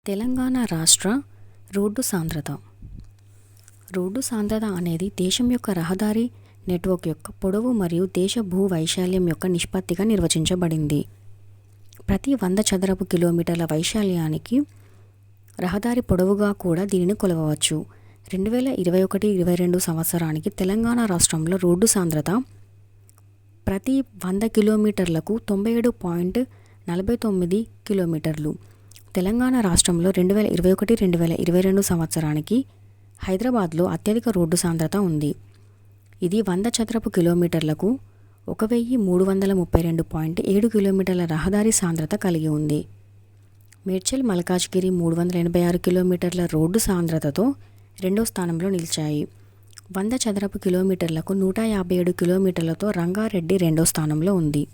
తెలంగాణ రాష్ట్ర రోడ్డు సాంద్రత. రోడ్డు సాంద్రత అనేది దేశం యొక్క రహదారి నెట్వర్క్ యొక్క పొడవు మరియు దేశ భూ వైశాల్యం యొక్క నిష్పత్తిగా నిర్వచించబడింది. ప్రతి 100 చదరపు కిలోమీటర్ల వైశాల్యానికి రహదారి పొడవుగా కూడా దీనిని కొలవవచ్చు. 2021-22 సంవత్సరానికి తెలంగాణ రాష్ట్రంలో రోడ్డు సాంద్రత ప్రతి 100 కిలోమీటర్లకు 97.49 కిలోమీటర్లు. తెలంగాణ రాష్ట్రంలో 2021-2022 సంవత్సరానికి హైదరాబాద్లో అత్యధిక రోడ్డు సాంద్రత ఉంది. ఇది 100 చదరపు కిలోమీటర్లకు 1332.7 కిలోమీటర్ల రహదారి సాంద్రత కలిగి ఉంది. మేడ్చల్ మల్కాజ్గిరి 386 కిలోమీటర్ల రోడ్డు సాంద్రతతో రెండో స్థానంలో నిలిచాయి. 100 చదరపు కిలోమీటర్లకు 157 కిలోమీటర్లతో రంగారెడ్డి రెండో స్థానంలో ఉంది.